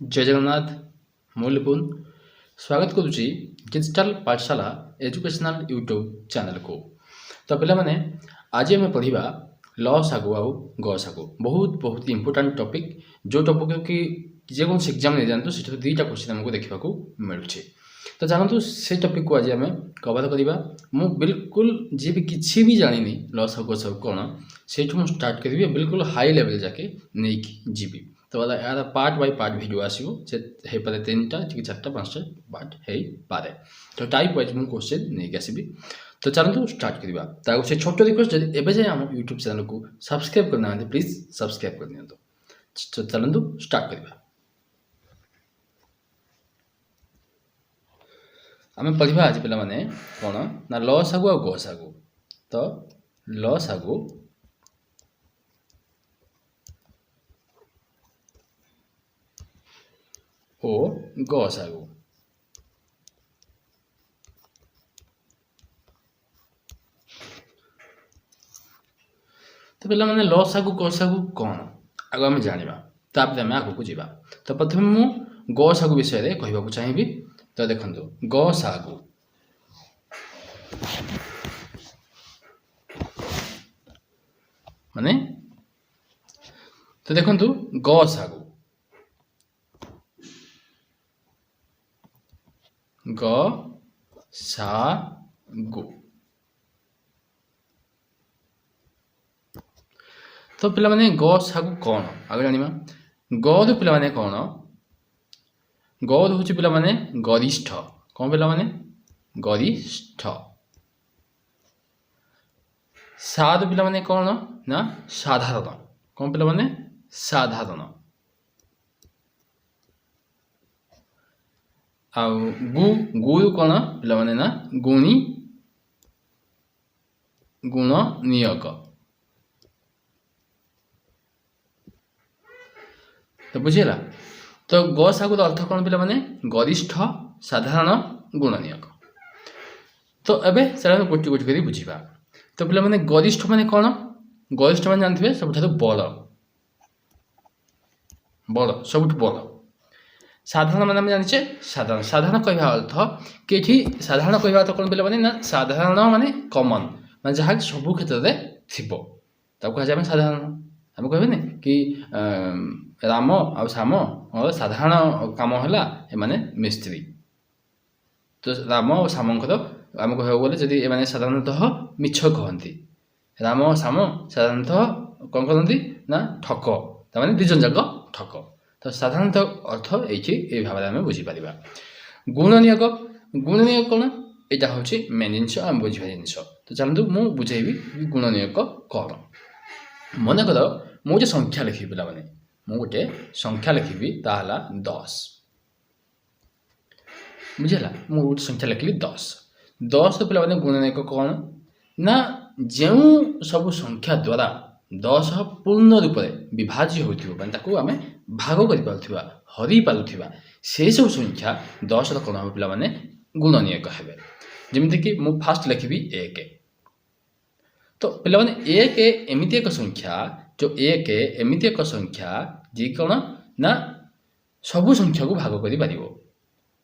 जय जगन्नाथ मुरलीपुर स्वागत करुच्ची डिजिटल पाठशाला एजुकेशनल यूट्यूब चैनल को। तो पे मैंने आज आम पढ़ा ल सागु आउ ग सागु बहुत बहुत इंपोर्टाट टॉपिक जो टॉपिक कि जेकोसी एग्जाम नहीं जातु से दुईटा क्वेश्चन आमको देखा मिलूँ। तो जानतु से टॉपिक को आज आम कवर करवा मु बिल्कुल जी भी किसी भी जानी ल सागु सागु कौन से स्टार्ट करी बिल्कुल हाई लेवल जाके नहीं जीवी। तो यार पार्ट बाय पार्ट भिडियो आसो पारे 3टा कि 4टा 5टा पार्ट हो पारे। तो टाइप वाइज मुझे क्वेश्चन नहीं आसबि। तो चलते स्टार्ट करवा से छोट रिक्वेस्ट जब एवं जाए आम यूट्यूब चैनल को सब्सक्राइब करना प्लीज सब्सक्राइब कर दिखाँ। तो चलते स्टार्ट करवा आम पढ़ा आज पे कौन ना ल सागु आ ग सागु। तो ल सागु ओ ग सागु। तो पे मैंने ल सागु ग सागु कौन आगे आम जाना तापर आम आग को जावा। तो प्रथम मु ग सागु विषय कहवाक चाहिए। तो देखो ग सागु माने तो देखो ग सागु ग सागु। तो पे मैंने ग सागु कौन आगे जाना गु पे मैंने कौन गद हूँ पे मैंने गरिष्ठ कौन पे मैंने गरिष्ठ। साधु पे मैंने कौन ना साधारण कौन पे मैंने साधारण। आउ गु गुरु कौन पे मैंने ना गुणी गुण नियक। तो बुझीगला। तो ग सागुर अर्थ कौन पे मैंने गरिष्ठ साधारण गुणनियक। तो एबे चलो गोटी गोटी कर बुझा। तो पे मैंने गरिष्ठ माने कौन गरिष्ठ मैंने जानते सब बड़ बड़ सब बड़। साधारण मैंने आम जाने साधारण साधारण कह अर्थ कि साधारण कह अर्थ कौन पे ना साधारण माने कमन मैं जहाँ सब क्षेत्र में थी कह साधारण आम कहबे कि राम आ श्याम और साधारण कम है एमाने मिस्त्री। तो राम और श्याम आम कह गले जदि एमाने साधारणतः मिछ कहती राम और श्याम साधारणतः कौन कहती ना ठक ताने दुजन जाक ठक। तो साधारणतः अर्थ ये भाव में बुझीपर। गुणनियक गुणनियक कौन यहाँ हूँ मेन जिनस आम बुझा जिनस। तो चलते मुझे बुझेबी गुणनियक कौन। मनकर मुझे संख्या लिखी पे मैंने मु गोटे संख्या लिखी ताला 10 बुझेगा मु गोटे संख्या लिखली 10 10 पे मैंने गुणनियक कौन ना जो सब संख्या द्वारा 10 पूर्ण रूप से विभाज्य होती आम भाग कर हरि पार्थिबा से सब संख्या 10 कौन हम पे मैंने गुणनियक हे। जमीक मु फास्ट लिखी 1। तो पे मैंने 1 एमती एक संख्या जो 1 एमती एक संख्या जी कौन ना सबू संख्या को भाग कर पार।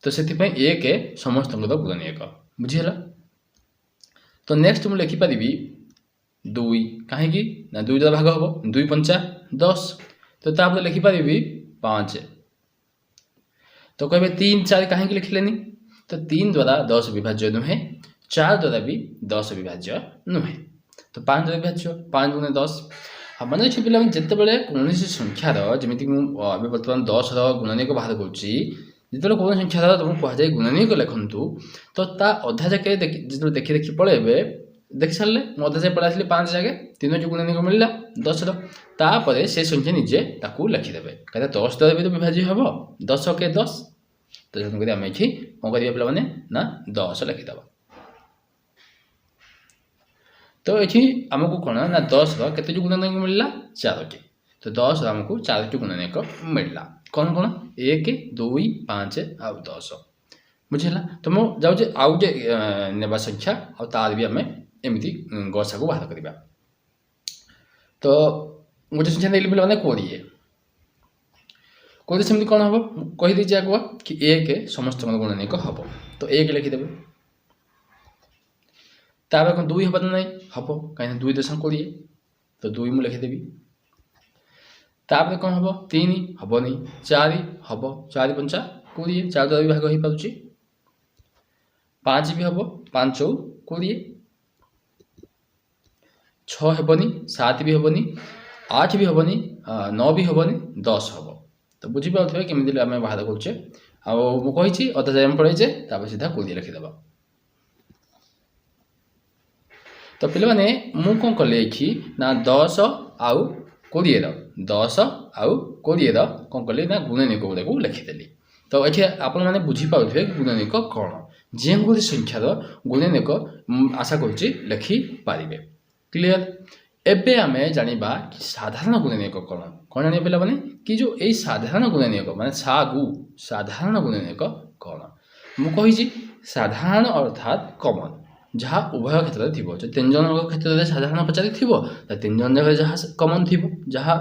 तो से 1 समस्त गुणनियक बुझीगला। तो नेक्स्ट मुझे लिखिपारि 2 कहीं ना 2 द्वारा भाग हम 2 पंचा 10। तो तापर लिखिपारि 5। तो कहे 3 4 कहीं लिखिले तो 3 द्वारा 10 विभाज्य नुहे 4 द्वारा भी 10 विभाज्य नुहे। तो 5 द्वारा विभाज्य 5 गुणे 10 मैंने अच्छे पे जिते बड़े कौन संख्यार जमीक मुझे बर्तमान 10 गुणनियक बाहर करो कौन संख्यार तुमको कहुए गुणनियक लिखु। तो ता अधा जाके जो देखी देखी पलैबे देखी सारे मुझे अधा जाए पलि 5 जगह 3 गुणनियक मिलला 10 तापर से संख्या निजे लिखिदे कहीं 10 द्वारा भी तो विभाज्य हम 10 के 10। तो तेणुक आम ये कौन करा पे ना 10 लिखिदे। तो ये आमको कौन ना 10 के गुणनियक मिलला 4टी। तो 10 आमको 4टी गुणनियक मिलला कौन कौन 1 2 5 आउ 10 बुझेगा। तो मुझे जाऊँ आउ गोटे नेबा संख्या आर भी आम एमती गसा को बाहर करवा। तो गोटे संख्या नहीं पे मैंने 20 कोदे सेमती कौन हम कहीदे आगुआ कि 1 समस्त गुणनीयक हम तो 1 लिखिदेवे तापर कौन 2 हम ना हम कहीं 2 दशम 20 तो 2 मुझे लिखिदेवी तापर कौन हम 3 हेनी 4 हम 4 पंचा 20 4 द्वारा भी भाग हो पारे 5 भी हम 5 चौ 20 6 हेनी 7 भी हेनी 8 भी हेनी 9 भी हेनी 10 हम तो बुझीपारे केमी आम बाहर करुचे आई अधा जाए पढ़े सीधा 20 लिखिदेव तो पे मु कौन कली ये ना 10 आउ 20 10 आउ 20 कौन कली ना गुणनीयक गुड़ाक लिखिदेली तो ये आपण मैंने बुझीपारे गुणनीयक कौन जो गुड़ी संख्यार गुणनीयक आशा करुच्ची लिखिपारे क्लीयर एबे आम जाना कि साधारण गुणनीयक कौन कौन जाना पे कि जो यही साधारण गुणनीयक माने सागु साधारण गुणनीयक कौन मुझे साधारण अर्थात कमन जहाँ उभय क्षेत्र थी जो 3 जन क्षेत्र में साधारण पचारि थी 3 जन जगह जहाँ कमन थी जहाँ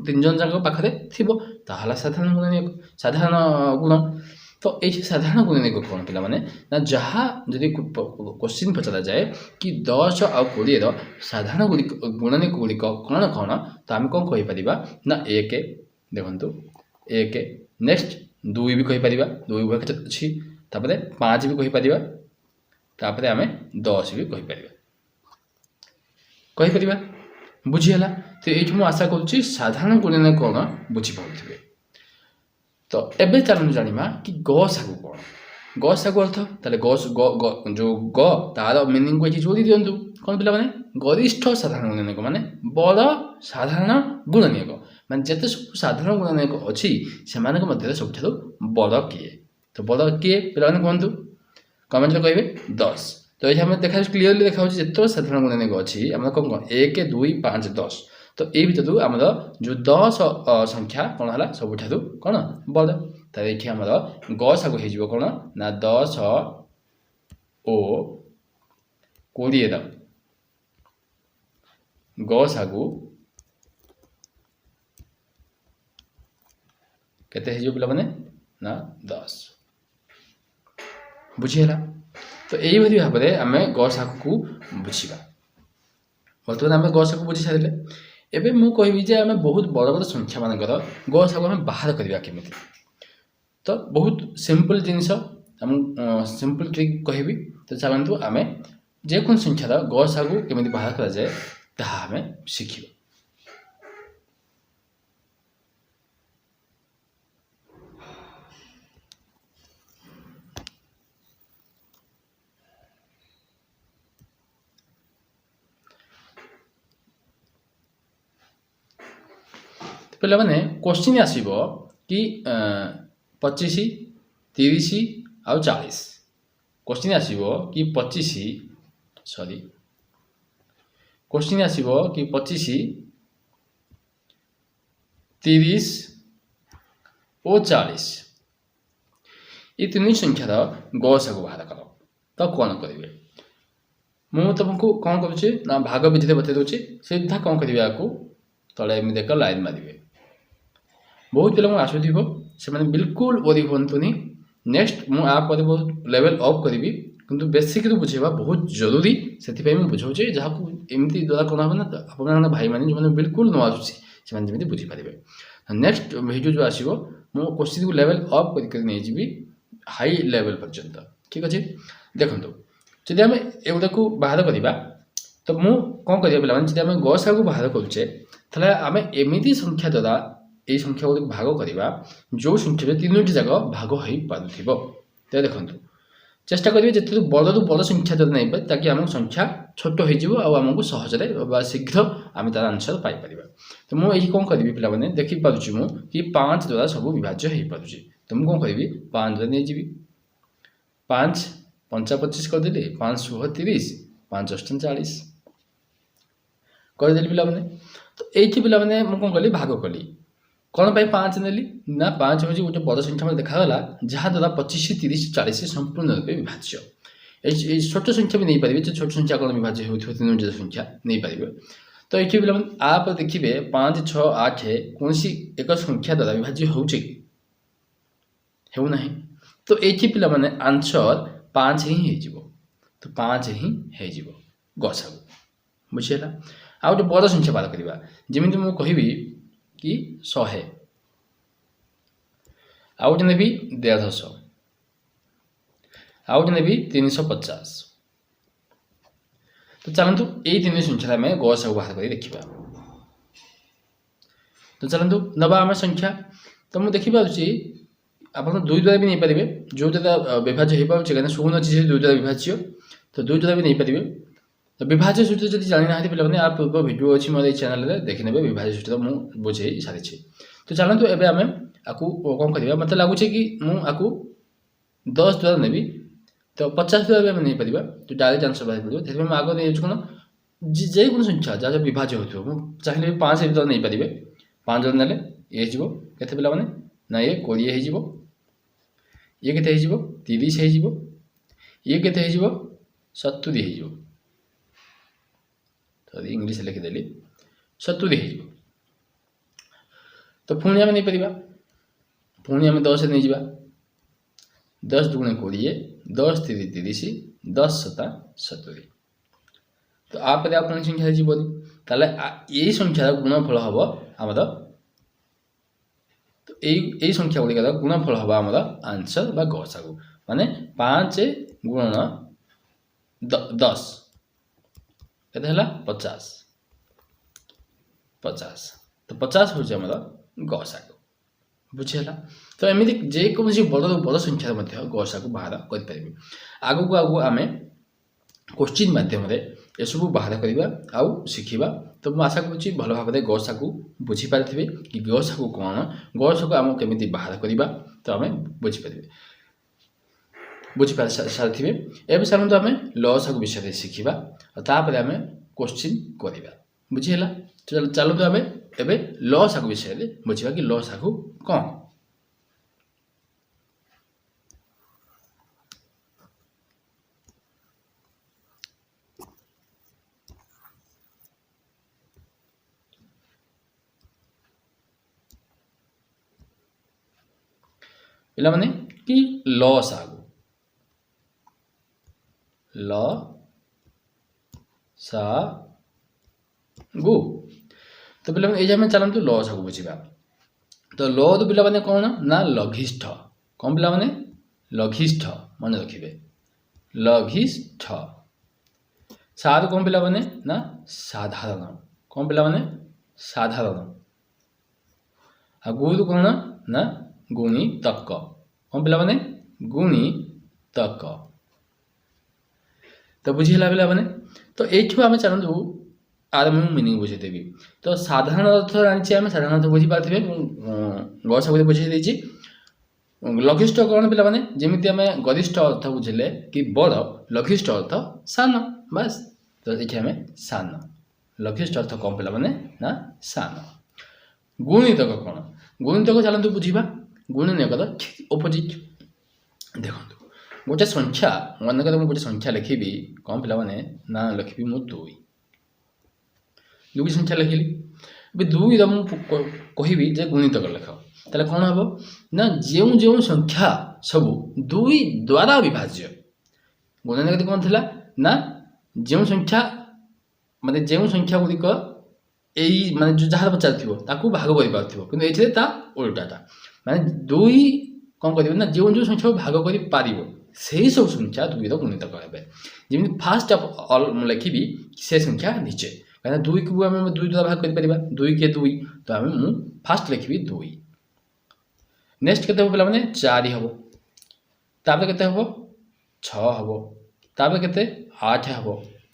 3 जन जगह पाखे थी साधारण गुणनीयक साधारण गुण तो ये साधारण गुणनीयक कौन पे ना जहाँ जदि क्वेश्चन पचरा जाए कि 10 आउ 20 साधारण गुणनीयक गुड़िक कौन कौन तो आम कौन कहीपर ना 1 देखो 1 नेक्स्ट 2 भी कहीपर 2 उभय क्षेत्र अच्छी 5 भी कहीपर तापर आम 10 भी कहीपर बुझीगला तो ये मुझे आशा करुच्ची साधारण गुणनीयक कौन बुझीपारे तो एबे चलते जाना कि गसागु कौन गसागु अर्थ ताले जो ग तार मिनिंग को ये जोड़ी दिंतु कौन पे गरिष्ठ साधारण गुणनीयक माने बड़ साधारण गुणनीयक माने जिते सब साधारण गुणनीयक अच्छी से सब बड़ किए तो बड़ किए पे कहतु कमेंट कहे 10 तो ये देखा क्लीयरली देखा जिते साधारण गुणनीयक अच्छी आम कौन 1 2 5 10 तो ये भर आम जो 10 संख्या कौन है सब कौन बड़ तो ये आम गसागु हो कौन ना 10 ओ 20 गसागु केते पे ना 10 बुझीगला तो यही भाव में आम गसागु को बुझा बर्तमान आम गसागु बुझी सारे एबे मु कहबी जे आम बहुत बड़ बड़ संख्या मानकर गसागु आम बाहर करवा केमी तो बहुत सिंपल जिनस सिंपल ट्रिक कहबी तो चलतु आम जेको संख्यार गसागु केमी बाहर करा जाए ताहा आम शिखिबा पे क्वेश्चन आसो कि 25 30 आउ 40 क्वेश्चन आसो कि 25 सॉरी क्वेश्चन आसो कि 25 30 और 40 ये 3 संख्यार गसागु बाहर कर तो कौन करेंगे मुझे तुमको कौन करुच्चे ना भाग विधि बता दूसरी सीधा कौन करेंगे आपको तले एमती एक लाइन मारे बहुत पिला आसुव से बिल्कुल ओरी हूँ नेक्स्ट मुझे बहुत लेवल अप करी किंतु बेसिक बुझेगा बहुत जरूरी से बुझाऊे जहाँ एमती द्वारा कौन हम ना आप भाई मैंने जो बिल्कुल न आसूसी से बुझीपारे नेक्स्ट भिडियो जो आसो मो क्वेश्चन को लेवल अप कर हाई लेवल पर्यंत ठीक अच्छे देखो जदि आम एगुड़ा को बाहर करवा तो मु कौन कर पे आम गसागु बाहर करुचे आम एमती संख्या द्वारा ये संख्या गुड़ भाग करवा जो संख्या 3टी जाक भाग हो पार तो देखो चेष्टा करेंगे जिते बड़ रु बड़ संख्या द्वारा नहीं पाए ताकि आम संख्या छोट होमको सहजरे शीघ्र आम तार आंसर पाइपर तो मुझे कौन करी पे देखिपुँ कि 5 द्वारा सब विभाज्य हो पारे तो मुझे कौन करी 5 द्वारा नहीं जी 5 5 25 करदे 5 16 30 5 8 40 करदे पे तो ये पे मुझे कौन कली भाग कली कौन पाई 5 नेली ना 5 हूँ गोटे बड़ संख्या में देखागला जहाँ द्वारा 25 30 40 संपूर्ण रूपे विभाज्य छोट संख्या भी नहीं पारे छोट संख्या कौन विभाज्य हो 3 संख्या नहीं पारे तो ये पे आप देखिए 5 6 8 कौन एक संख्या द्वारा विभाज्य होउचे कि हेउना तो ये पे आंसर 5 ही हेजिवो तो 5 ही हेजिवो गसागु बुझिला आ गोटे बड़ संख्या बाहर करवा जमी मुझे कहबी कि 100 आ गोटे नेबी 150 आ गोटे नेबी 350 तो चलतु यही तीन संख्या आम गसागु बाहर कर देखा तो चलतु नवा आम संख्या तो मुझे देखिपी आप 2 द्वारा भी नहीं पारे जो द्वारा विभाज्य हो पारे कहीं शून्य अच्छी 2 द्वारा विभाज्य तो 2 द्वारा भी नहीं पारे तो विभाज्य सूत्र जब जानी ना पे आप पूर्व भिडियो अच्छी मोर चैनल में देखने विभाज्य सूत्र मुझे बुझे सारी तो चलतु एवं आम आपको कौन करवा मतलब लगुच कि मुझे 10 द्वारा नेबी तो 50 द्वारा भी आम नहीं पार तो डायरेक्ट आंसर बाहर पड़ो से आगे नहीं कौन जेको संख्या जहाँ विभाज्य हो चाहिए 5 द्वारा नहीं पारे 5 द्वारा ना ये के पे ना ये 20 हो ये के 30 हो ये के 70 हो तो इंग्लीश लिखिदेली 70 हो तो पुणी आम नहीं पार पुणी आम 10 नहीं जा 10 दुगुणे 20 10 3 30 10 7 70 तो आप कौन संख्या जीवन ताले यही संख्यार गुणफल हम आम तो यही संख्या गुड़िक गुणफल हम आम आंसर बा गसागु माने 5 गुणन 10 के 50 50 तो 50 हूँ आम गसागु बुझेगा तो एमती जेकोसी बड़ बड़ संख्यार गसागु बाहर करें आगू को आगू आम क्वेश्चन मध्यम एसबू बाहर करवा आउ शिखा तो मुझे आशा करुँच भल भाव में गसागु बुझीपारे कि गसागु कौन गसागु आम केमी बाहर करवा तो आम बुझीपार सारी एवं चलते आम लसागु विषय शिखा और आम क्वेश्चन करवा बुझीला चलते आम एवं लसागु विषय बुझा कि लसागु कौन पिला माने कि लसागु लसागु तो पिला ये आम चलते लसागु बुझा तो ल तो पिला माने कौन ना लघिष्ठ कौन पिला माने लघिष्ठ मन रखिए लघिष्ठ साध कौन पिला माने ना साधारण कौन पिला माने साधारण आ गुरु कौन ना गुणितक कौन पिला माने गुणितक तो बुझीला पिला माने तो ये आम चलतु आर मुझे मिनिंग बुझेदेवी तो साधारण अर्थ जानी आम साधारण अर्थ बुझीपारे गसागु बुझे देती लघिष्ठ कौन पिला माने जमी आम गरिष्ठ अर्थ बुझे कि बड़ लघिष्ठ अर्थ सान बास तो ये आम सान लघिष्ठ अर्थ कौन पिला माने ना सान गुणितक कौन गुणितक चलते बुझा गुणितक ओपोजिट देखो गोटे संख्या मनकर मुझे गोटे संख्या लिखी कौन पिला माने ना लिखी मु 2 संख्या लिखिली भी 2 मुझे जे गुणितक लिख ताले कौन हम ना जो जो संख्या सब 2 द्वारा विभाज्य गुणितक कौन थी ना जो संख्या माने जो संख्या गुड़िक यही माने जो जहाँ पचार थी भाग कर ये उल्टाटा माने 2 कौन कर ना जो जो संख्या भाग कर से सब संख्या 2 गुणितक हे जमी फास्ट ऑफ ऑल लिखी से संख्या नीचे कहीं 2 को आम 2 द्वारा भाग कर 2 के 2 तो आम मु फास्ट लिखी 2 नेक्स्ट के पे 4 हम तापर के हम 6 हम तापर के 8 हम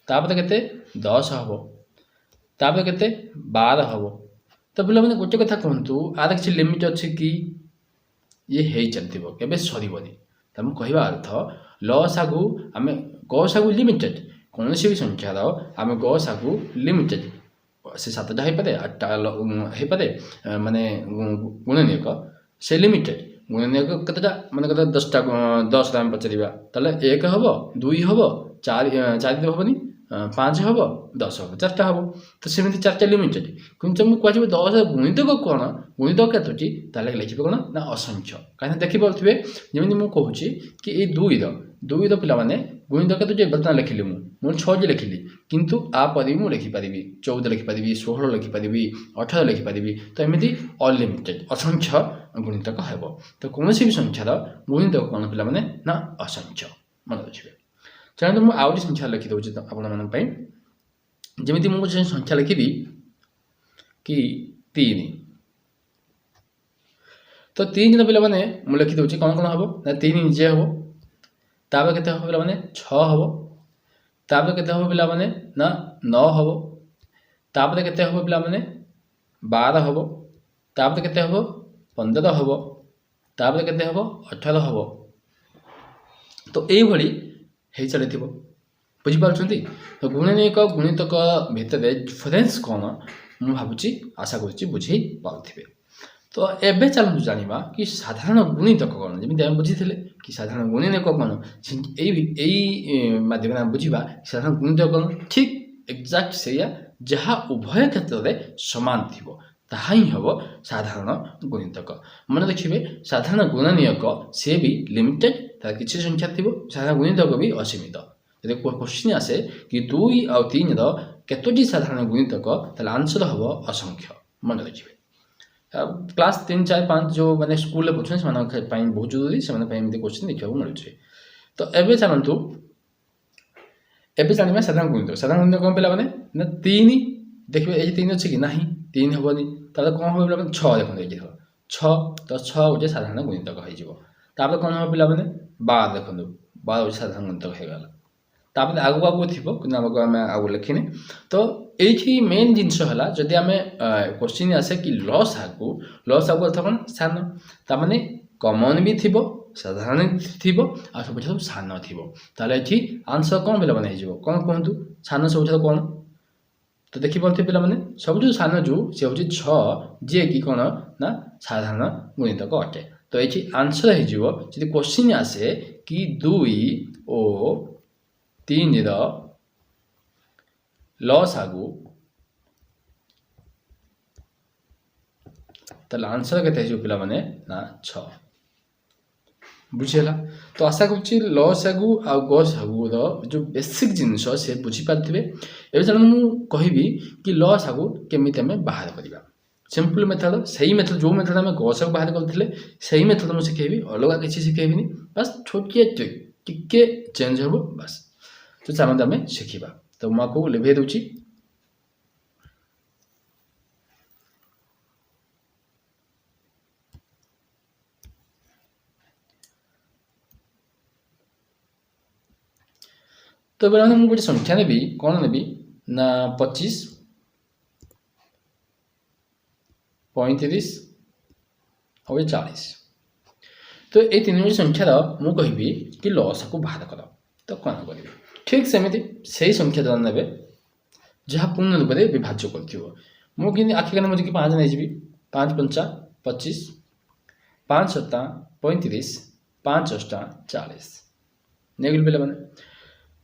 तापर के 10 हम तापर के 12 हम तो पे गोटे कथा कहतु आर किसी लिमिट अच्छे कि ये हो चलती के सरबनी तो कहवा अर्थ लसागु आम गसागु लिमिटेड कौन भी संख्यार आम गसागु लिमिटेड से 7टा हो पारे 8टा हो पारे माने गुणनीयक से लिमिटेड गुणनीयक केतेटा माने 10टा 10 आम पचार ताले 1 हम 2 हम 4 4 तो हेनी ପାଞ୍ଚ ହେବ 10 ହେବ 4ଟା ହେବ। ତ ସେମିତି 4ଟା ଲିମିଟେଡ୍। କିନ୍ତୁ ମୁଁ କୁହାଯିବ 10 ଗୁଣିତକ କ'ଣ, ଗୁଣିତକ କେତୋଟି, ତାହେଲେ ଲେଖିବେ କ'ଣ ନା ଅସଂଖ୍ୟ। କାହିଁକିନା ଦେଖିପାରୁଥିବେ ଯେମିତି ମୁଁ କହୁଛି କି ଏଇ ଦୁଇର ପିଲାମାନେ ଗୁଣିତକ କେତୋଟି ବର୍ତ୍ତମାନ ଲେଖିଲି ମୁଁ 6ଟି ଲେଖିଲି, କିନ୍ତୁ ଆ ପରେ ବି ମୁଁ ଲେଖିପାରିବି 14 ଲେଖିପାରିବି, 16 ଲେଖିପାରିବି, 18 ଲେଖିପାରିବି। ତ ଏମିତି ଅନଲିମିଟେଡ୍ ଅସଂଖ୍ୟ ଗୁଣିତକ ହେବ। ତ କୌଣସି ବି ସଂଖ୍ୟାର ଗୁଣିତକ କ'ଣ ପିଲାମାନେ ନା ଅସଂଖ୍ୟ, ମନେ ରଖିବେ। ଚାଲନ୍ତୁ ମୁଁ ଆଉ ଗୋଟେ ସଂଖ୍ୟା ଲେଖିଦେଉଛି ଆପଣମାନଙ୍କ ପାଇଁ। ଯେମିତି ମୁଁ ଗୋଟେ ସଂଖ୍ୟା ଲେଖିବି କି 3, ତ 3ର ପିଲାମାନେ ମୁଁ ଲେଖିଦେଉଛି କ'ଣ କ'ଣ ହେବ ନା 3 ନିଜେ ହେବ। ତାପରେ କେତେ ହେବ ପିଲାମାନେ 6 ହେବ। ତାପରେ କେତେ ହେବ ପିଲାମାନେ ନା 9 ହେବ। ତାପରେ କେତେ ହେବ ପିଲାମାନେ 12 ହେବ। ତାପରେ କେତେ ହେବ 15 ହେବ। ତାପରେ କେତେ ହେବ 18 ହେବ। ତ ଏଇଭଳି ହେଇ ଚାଲିଥିବ, ବୁଝିପାରୁଛନ୍ତି। ତ ଗୁଣିତକ ଭିତରେ ଡିଫରେନ୍ସ କ'ଣ ମୁଁ ଭାବୁଛି, ଆଶା କରୁଛି ବୁଝି ପାରୁଥିବେ। ତ ଏବେ ଚାଲନ୍ତୁ ଜାଣିବା କି ସାଧାରଣ ଗୁଣିତକ କ'ଣ। ଯେମିତି ଆମେ ବୁଝିଥିଲେ କି ସାଧାରଣ ଗୁଣିତକ କ'ଣ, ଏଇ ମାଧ୍ୟମରେ ଆମେ ବୁଝିବା ସାଧାରଣ ଗୁଣିତକ କ'ଣ। ଠିକ୍ ଏକ୍ଜାକ୍ଟ ସେଇଆ, ଯାହା ଉଭୟ କ୍ଷେତ୍ରରେ ସମାନ ଥିବ ତାହା ହିଁ ହେବ ସାଧାରଣ ଗୁଣିତକ। ମନେ ରଖିବେ ସାଧାରଣ ଗୁଣନୀୟକ ସେ ବି ଲିମିଟେଡ୍, ତାର କିଛି ସଂଖ୍ୟା ଥିବ। ସାଧାରଣ ଗୁଣିତକ ବି ଅସୀମିତ। ଯଦି କ୍ୱେଶ୍ଚିନ୍ ଆସେ କି 2 ଆଉ 3ର କେତୋଟି ସାଧାରଣ ଗୁଣିତକ, ତାହେଲେ ଆନ୍ସର ହେବ ଅସଂଖ୍ୟ, ମନେ ରଖିବେ। କ୍ଲାସ୍ 3, 4, 5 ଯେଉଁମାନେ ସ୍କୁଲରେ ପଢ଼ୁଛନ୍ତି ସେମାନଙ୍କ ପାଇଁ ବହୁତ ଜରୁରୀ, ସେମାନଙ୍କ ପାଇଁ ଏମିତି କ୍ୱେଶ୍ଚିନ୍ ଦେଖିବାକୁ ମିଳୁଛି। ତ ଏବେ ଚାଲନ୍ତୁ ଏବେ ଜାଣିବା ସାଧାରଣ ଗୁଣିତକ। ସାଧାରଣ ଗୁଣିତକ କ'ଣ ପିଲାମାନେ ନା 3, ଦେଖିବେ ଏଇ 3 ଅଛି କି ନାହିଁ, 3 ହେବନି। ତାହେଲେ କ'ଣ ହେବ ପିଲାମାନେ 6, ଦେଖନ୍ତୁ ଏଇଠି ହେବ 6, ତ 6 ଗୋଟେ ସାଧାରଣ ଗୁଣିତକ ହେଇଯିବ। ତାପରେ କ'ଣ ହେବ ପିଲାମାନେ 12, ଦେଖନ୍ତୁ 12 ଗୋଟେ ସାଧାରଣ ଗୁଣିତକ ହେଇଗଲା। ତାପରେ ଆଗକୁ ଥିବ, କିନ୍ତୁ ଆମେ ଆଗକୁ ଲେଖିନି। ତ ଏଇଠି ମେନ୍ ଜିନିଷ ହେଲା, ଯଦି ଆମେ କ୍ୱେଶ୍ଚିନ୍ ଆସେ କି ଲସାଗୁ ଅର୍ଥ କ'ଣ ସାନ, ତାମାନେ କମନ୍ ବି ଥିବ, ସାଧାରଣ ଥିବ, ଆଉ ସବୁଠାରୁ ସାନ ଥିବ। ତାହେଲେ ଏଠି ଆନ୍ସର କ'ଣ ପିଲାମାନେ ହେଇଯିବ, କ'ଣ କୁହନ୍ତୁ, ସାନ ସବୁଠାରୁ କ'ଣ। ତ ଦେଖିପାରୁଥିବେ ପିଲାମାନେ ସବୁଠାରୁ ସାନ ଯେଉଁ ସେ ହେଉଛି 6, ଯିଏକି କ'ଣ ନା ସାଧାରଣ ଗୁଣିତକ ଅଟେ। ତ ଏଠି ଆନ୍ସର ହେଇଯିବ, ଯଦି କ୍ୱେଶ୍ଚିନ୍ ଆସେ କି 2 ଓ 3ର ଲସାଗୁ, ତାହେଲେ ଆନ୍ସର କେତେ ହେଇଯିବ ପିଲାମାନେ ନା 6, ବୁଝିହେଲା। ତ ଆଶା କରୁଛି ଲସାଗୁ ଆଉ ଗସାଗୁର ଯେଉଁ ବେସିକ୍ ଜିନିଷ ସେ ବୁଝିପାରିଥିବେ। ଏବେ ଚାଲ ମୁଁ କହିବି କି ଲସାଗୁ କେମିତି ଆମେ ବାହାର କରିବା। ସିମ୍ପଲ୍ ମେଥଡ଼, ସେଇ ମେଥଡ଼ ଯେଉଁ ମେଥଡ଼ ଆମେ ଗସାଗୁ ବାହାର କରିଥିଲେ ସେଇ ମେଥଡ଼ ମୁଁ ଶିଖେଇବି, ଅଲଗା କିଛି ଶିଖେଇବିନି। ବାସ୍ ଛୋଟିଏ ଟ୍ରିକ୍ ଟିକେ ଚେଞ୍ଜ ହେବ ବାସ୍। ତ ଚାଲନ୍ତୁ ଆମେ ଶିଖିବା। ତ ମୁଁ ଆକୁ ଲିଭେଇ ଦେଉଛି। ତ ପିଲାମାନେ ମୁଁ ଗୋଟେ ସଂଖ୍ୟା ନେବି, କ'ଣ ନେବି ନା 25, 35 ଆଉ 40। ତ ଏଇ 3ଟି ସଂଖ୍ୟାର ମୁଁ କହିବି କି ଲସାଗୁ ବାହାର କର। ତ କ'ଣ କରିବେ, ଠିକ୍ ସେମିତି ସେଇ ସଂଖ୍ୟା ଦ୍ୱାରା ନେବେ ଯାହା ପୂର୍ଣ୍ଣ ରୂପରେ ବିଭାଜ୍ୟ କରିଥିବ। ମୁଁ କିନ୍ତୁ ଆଖିକାନ ମଝିକି 5 ନେଇଯିବି। 5 ପଞ୍ଚା 25, 5 ସତା 35, 5 ଅଷ୍ଟା 40 ନେଇଗଲି ପିଲାମାନେ।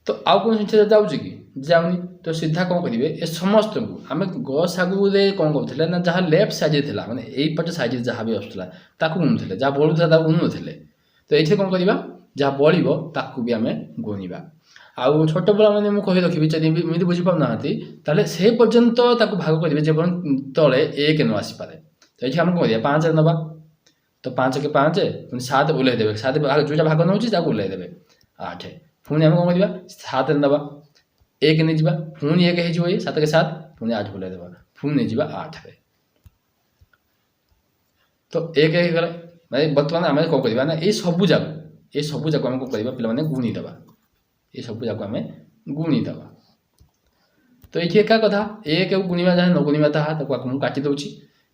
ତ ଆଉ କ'ଣ ସଂଖ୍ୟା ଯାଉଛି କି, ଯାଉନି। ତ ସିଧା କ'ଣ କରିବେ, ଏ ସମସ୍ତଙ୍କୁ ଆମେ ଗସାଗୁରେ କ'ଣ କରୁଥିଲେ ନା ଯାହା ଲେଫ୍ଟ ସାଇଡ଼୍ରେ ଥିଲା, ମାନେ ଏଇପଟ ସାଇଡ଼୍ରେ ଯାହା ବି ଆସୁଥିଲା ତାକୁ ଗୁଣୁଥିଲେ, ଯାହା ବଳୁଥିଲା ତାକୁ ଗୁଣୁନଥିଲେ। ତ ଏଇଥିରେ କ'ଣ କରିବା, ଯାହା ବଳିବ ତାକୁ ବି ଆମେ ଗୁଣିବା। ଆଉ ଛୋଟ ପିଲାମାନେ ମୁଁ କହି ରଖିବି, ଯଦି ଏମିତି ବୁଝିପାରୁନାହାନ୍ତି ତାହେଲେ ସେ ପର୍ଯ୍ୟନ୍ତ ତାକୁ ଭାଗ କରିବେ ଯେ ପର୍ଯ୍ୟନ୍ତ ତଳେ 1 ନ ଆସିପାରେ। ତ ଏଇଠି ଆମେ କ'ଣ କରିବା, 5ରେ ନେବା। ତ 5 କେ 5, ପୁଣି 7 ଓହ୍ଲେଇ ଦେବେ। 7 ଯେଉଁଟା ଭାଗ ନେଉଛି ତାକୁ ଓହ୍ଲେଇ ଦେବେ 8। ପୁଣି ଆମେ କ'ଣ କରିବା, 7ରେ ନେବା, 1 ନେଇଯିବା, ପୁଣି 1 ହେଇଯିବ, 7 କେ 7, ପୁଣି 8 ଓହ୍ଲେଇ ଦେବା, ପୁଣି ନେଇଯିବା 8ରେ। ତ 1 ହେଇଗଲା। ମାନେ ବର୍ତ୍ତମାନ ଆମେ କ'ଣ କରିବା ନା ଏଇ ସବୁ ଯାକ ଆମେ କ'ଣ କରିବା ପିଲାମାନେ ଗୁଣିଦେବା। ଏ ସବୁ ଯାକ ଆମେ ଗୁଣିଦେବା। ତ ଏଇଠି ଏକା କଥା, 1କୁ ଗୁଣିବା ଯାହା ନ ଗୁଣିବା ତାହା, ତାକୁ ମୁଁ କାଟି ଦେଉଛି।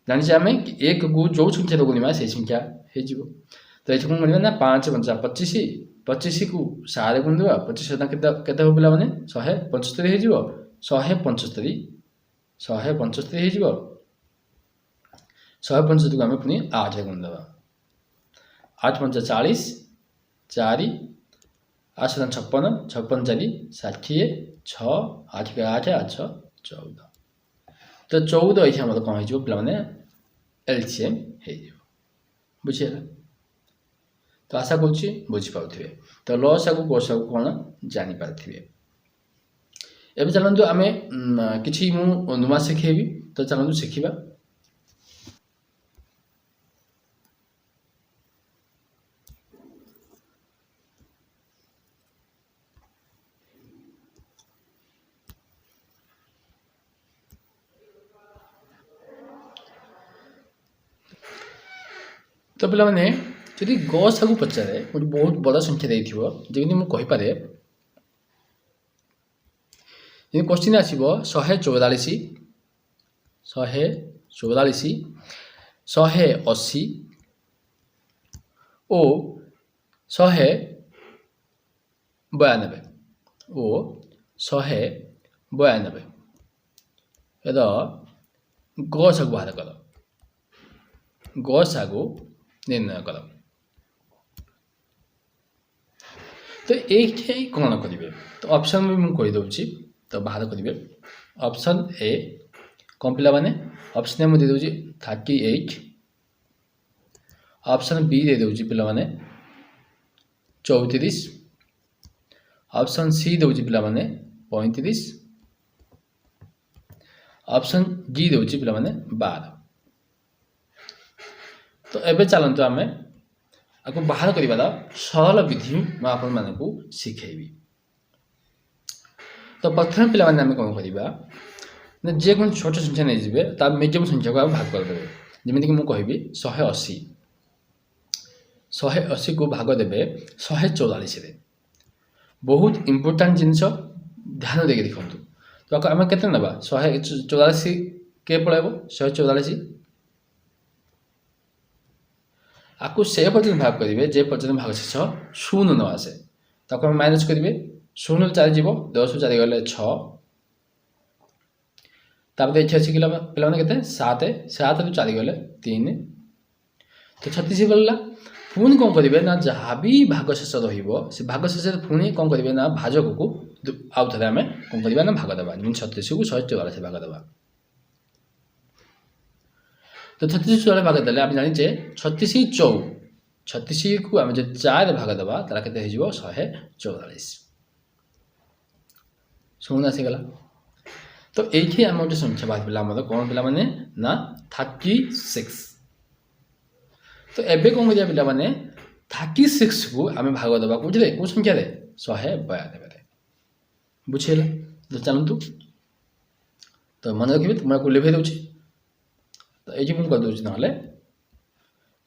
ଜାଣିଛେ ଆମେ 1କୁ ଯେଉଁ ସଂଖ୍ୟାରେ ଗୁଣିବା ସେଇ ସଂଖ୍ୟା ହେଇଯିବ। ତ ଏଠି କ'ଣ କରିବା ନା 5 ପଞ୍ଚା 25, 25କୁ 7ରେ ଗୁଣିଦେବା। 25 କେତେ ହେବ ପିଲାମାନେ 175 ହେଇଯିବ। 175 ହେଇଯିବ। 175କୁ ଆମେ ପୁଣି 8ରେ ଗୁଣିଦେବା। 8 ପଞ୍ଚା 40, 4 आठ 56 56 4 60 6 8 के 8 8 6 14 तो 14 ये आम कौन हो पे एलसीएम बुझीगला तो आशा करुच्ची बुझीपे तो लसागु गसागु कौन जानीपारे एवं चलतु आम कि नुआ शिखेबी तो चलतु शिखा तो पे जदि गसागु पचारे गोटे बहुत बड़ संख्या जमी मुझे जी क्वेश्चन आसो 144 144 180 ओ 192 ओ 192 गसागु बाहर कर गसागु निर्णय कर तो ये कौन करेंगे तो ऑप्शन भी मुझे कहीदे तो बाहर करेंगे ऑप्शन ए कौन पिला माने ऑप्शन ए मुझे देदे 38 ऑप्शन बी दे दूँ पिला माने 34 ऑप्शन सी दूँ पिला माने 35 ऑप्शन डी दूँ पिला माने 12 तो एबे चलते आम आपको बाहर कर सरल विधि मुझे शिखेबी तो प्रथम पे आम कौन करवा जेको छोट संख्या नहीं जी मेडियम संख्या को भाग करदे जमीक मुझे कहि 180 180 को भाग देवे 144 बहुत इम्पोर्टाट जिनस ध्यान देके देखूँ तो आम के 144 के पलैब 144 आपको से पर्यटन भाग करेंगे जे पर्यटन भाग शेष शून्य न आसे ताको हम माइनस करेंगे 0 4 जीव 10 4 गले 6 तापर ये अच्छी पे 7 7 रू 4 गले 3 तो 36 गला पुणी कौन करेंगे ना जहाँ भी भाग शेष से भाग शेष पुणी कौन करेंगे ना भाजक को आउ थे आम कौन करवा ना भाग देवा 36 को 144 भाग देवा तो 36 4 भाग देले आप जानी 36 4 36 को आम जो 4 भाग देवा तार के 144 शुण आसीगला तो ये आम गोटे संख्या बाहर पे कौन पे ना 36 तो एबे कौन करिया पे 36 को आम भाग देवा बुझे कौ संख्या 192 बुझेगा तो चलतु तो मन रखिए तुमको लिखे दूसरी तो ये मुझे करदे ना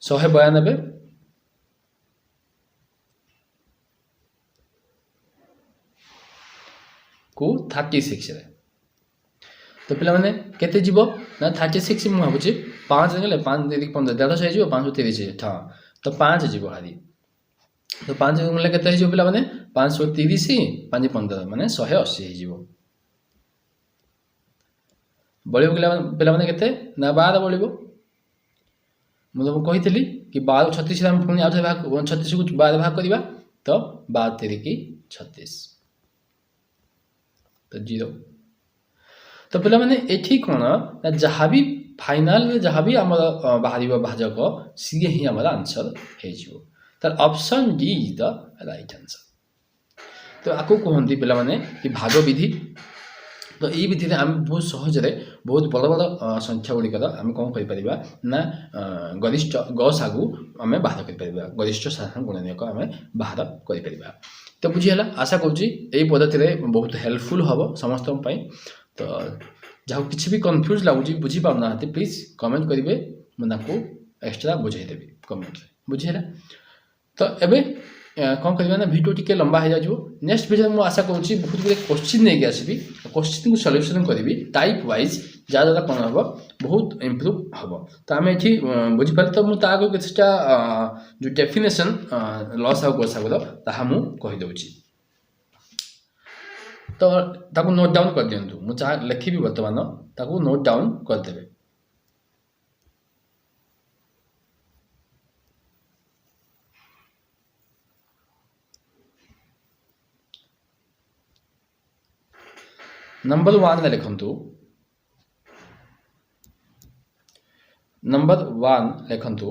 192 को 36 तो पे केते जीव ना 36 मुझे भावुँ 5 गले 5 3 15 150 हो 530 हाँ तो 5 जीव हारी तो 5 गले के पे 530 5 15 माने 180 हो बढ़ पे के ना 12 बढ़ मुझे कही कि 12 36 पुणी आउ भाग 36 को 12 भाग करवा तो 12 3 36 तो 0 तो पे ये कौन ना जहाँ भी फाइनाल जहाँ भी आम बाहर भाजक सी ही आम आंसर हो तार option D is the right answer तो आपको कहते पे कि भाग विधि तो ये विधि आम बहुत सहजरे बहुत बड़ बड़ संख्या गुड़िकर आम कौन कर ना गरिष्ठ गसागु आम बाहर कर गरिष्ठ साधारण गुणनीयक आम बाहर कर तो बुझीगला आशा करुँची यही पद्धति बहुत हेल्पफुल हम समस्त तो जहाँ किसी भी कन्फ्यूज लगुच बुझीपारना प्लीज कमेंट करेंगे मुझे एक्सट्रा बुझेदेवी कमेंट बुझीगला तो एबे कौन करवा ना भिडियो टी लंबा हो जाए नेक्स्ट भिडियो मुझे आशा करुँची बहुत गुड क्वेश्चन नहीं आसबि क्वेश्चन को सल्यूशन करी टाइप वाइज जहाँद्वारा कौन हम बहुत इम्प्रूव हम तो आम ये बुझीपारे तो मुझे आगे किसी जो डेफिनेसन लस आउ गसागुर ताहा मु कहीदे तो ताकू नोट डाउन कर दिंतु मुझे जहाँ लिखी बर्तमान ताकू नोट डाउन करदे नंबर 1 लिखंतु नंबर 1 लिखंतु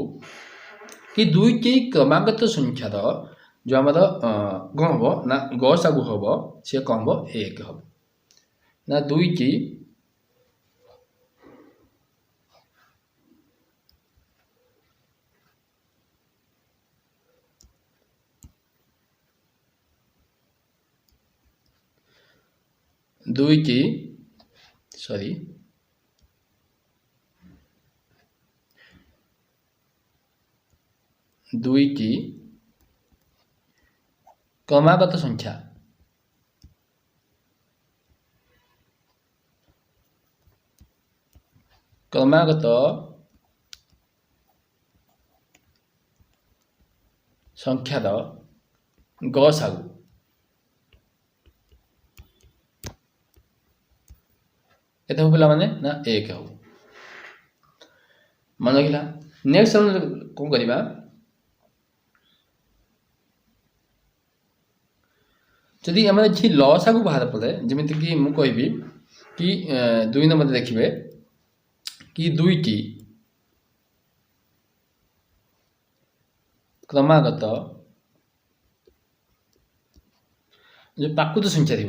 कि दुईटी क्रमागत संख्यार जो आम कौन हम ना गसागु हम सी कौन हम 1 हम ना दुईटी दुईटी सॉरी दुईटी क्रमागत संख्या क्रमागत संख्यार गसागु एत हो पिला माने ना 1 हो मन रखिला। नेक्स्ट हम कौन करिबा जदि आम कि लसागु बाहर पड़े जमीती कि मु कहबी कि 2 नंबर देखिए कि दुईटी क्रमागत जो प्राकृत संख्या थी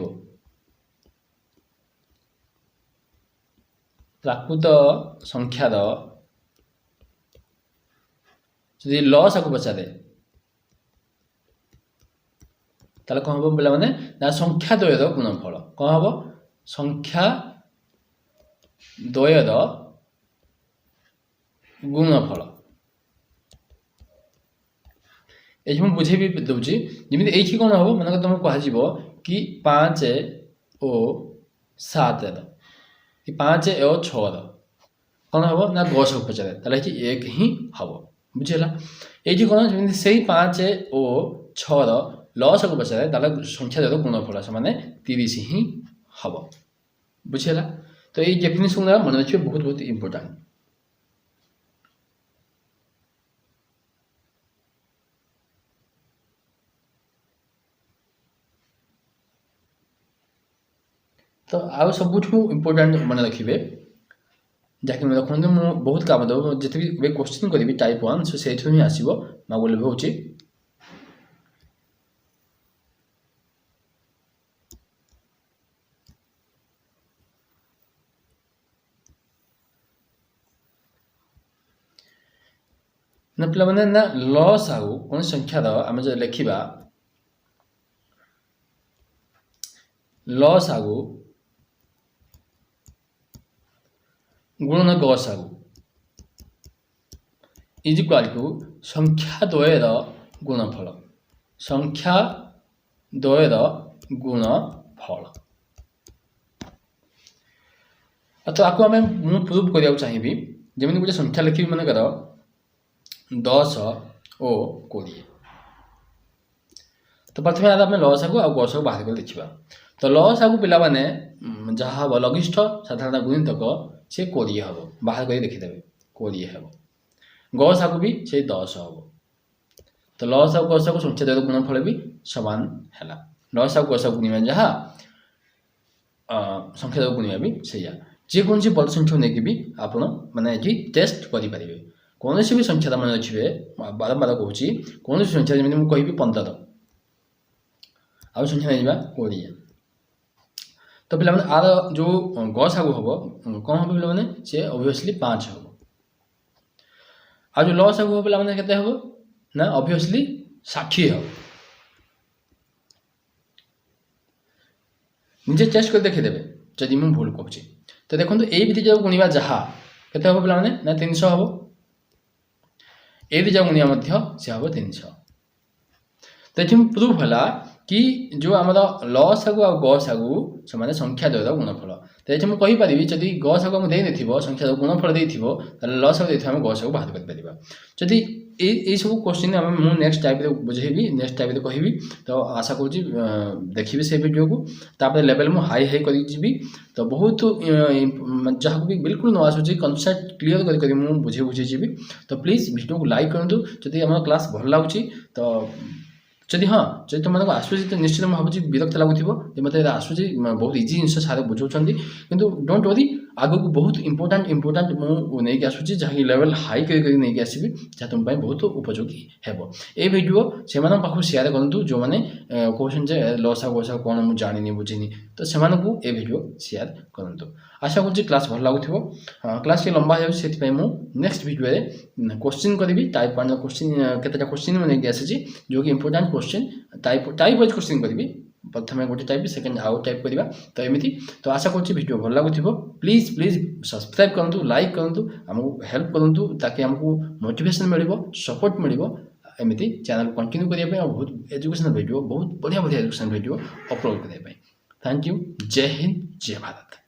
प्राकृत संख्यार जदि लसागु पचारे ताले कौन हम पे मैंने ना संख्या द्वयर गुणफल कौन हम संख्या द्वयर गुणफल ये मुझे बुझे भी दूसरी जमी ये कौन हम मन तुमको कह कि 5 और 7 कि 5 और 6 कौन हम ना गसागु पचारे ताले 1 ही हम बुझेगा ये कौन जमी से 5 और 6 लसागु पचारे ताले संख्या द्वयर गुणफल से 30 ही हम बुझेगा। तो ये डेफिनेशन मन रखिए बहुत बहुत इम्पोर्टेंट। तो आउ सबुठ इम्पोर्टेंट मन रखिए जहाँकि मैं रखते मुझे बहुत काम देव जिते भी क्वेश्चन करी टाइप 1 सो से ही आसो बोले हूँ ना पे मैंने ना लसागु कौन संख्यार आम जो लिखा लसागु गुणन गसागु इज इक्वाल टू संख्या द्वयर गुणफल संख्या द्वयर गुणफल। तो आपको आम मुझे प्रूव करने चाहिए जमी गोटे संख्या लिखी मनकर 10 और 20 तो प्रथम आम लसागु आ गसागु बाहर कर देखा। तो लसागु पिला माने जहाँ हम लघिष्ठ साधारण गुणितक से 20 हम बाहर कर देखीदेवे 20 हम गसागु भी से 10 हम। तो लसागु गसागु संख्या द्वयर गुणफल भी समान है लसागु गसागु गुणिया जहाँ संख्या द्वयर गुणिया भी सैया जेकोसी बड़ संख्या नहीं भी आप मैंने टेस्ट करेंगे कौन भी संख्या मन रखिए बारंबार कहूँ कौन संख्या जमी मुझे कहि 15 आउ संख्या नहीं जावा 20। तो पे आर जो गसागु हम कौन हम पे सी ऑब्वियसली 5 हम आ जो लसागु हम पे केते हम ना ऑब्वियसली 60 हम निजे टेस्ट कर देखीदेवे जदि मुझे भूल कहूँ। तो देखो ये विधि जो गुणा जहाँ केते हम पे ना 300 हम ये भी जो गुणिया से हम 300। तो ये प्रूफ है कि जो आम लसागु आ गसागु से संख्या द्वयर गुणफल। तो ये मुझे कहीपरि जदि गसागु आम देन संख्या गुणफल देथिबो ताले लसागु देथिबो आम गसागु बाहर कर परिबा। जदि ये सब क्वेश्चन आम मुझे नेक्स्ट टाइप बुझेबी नेक्स्ट टाइप कहबी। तो आशा करुँच देखिए से वीडियो को तापर लेवल मु हाई हाई करी। तो बहुत जहाँ भी बिल्कुल न आसूँ कनसेप्ट क्लीयर कर बुझे बुझे जी। तो प्लीज वीडियो को लाइक करूँ जदि आम क्लास भल लगुच। तो जदि हाँ जदि तुमको आसूसी तो निश्चित मुझे भावी विरक्त लगुव मतलब आसूसी बहुत इजी जिन सारे बुझाऊँ किंतु डोंट वरी आग को बहुत इंपोर्टाट मुझे आसूसी जहाँकि लेवल हाई करके आसवि जहाँ तुम बहुत उपयोगी हेब ए वीडियो से पाखु सेयार करूँ जो मैंने कहते लसा गोसा कौन मुझे जानी बुझीनी तो से ए वीडियो सेयार करूँ आशा करुँच क्लास भल लगुव क्लास लंबा होती next video question curry type 1 question केतटा question मुझे आसी जो कि important question type wise question करी प्रथम गोटे टाइप सेकेंड आउ टाइप करवा तो एमती तो आशा करुँच वीडियो भल लगुव प्लीज प्लीज सब्सक्राइब करूँ लाइक करूँ आमको हेल्प करूँ ताकि आमको मोटिवेशन मिल सपोर्ट मिल एमती चैनल कंटिन्यू करने बहुत एजुकेशनल वीडियो बहुत बढ़िया बढ़िया एजुकेशनल वीडियो अपलोड करने थैंक यू जय हिंद जय भारत।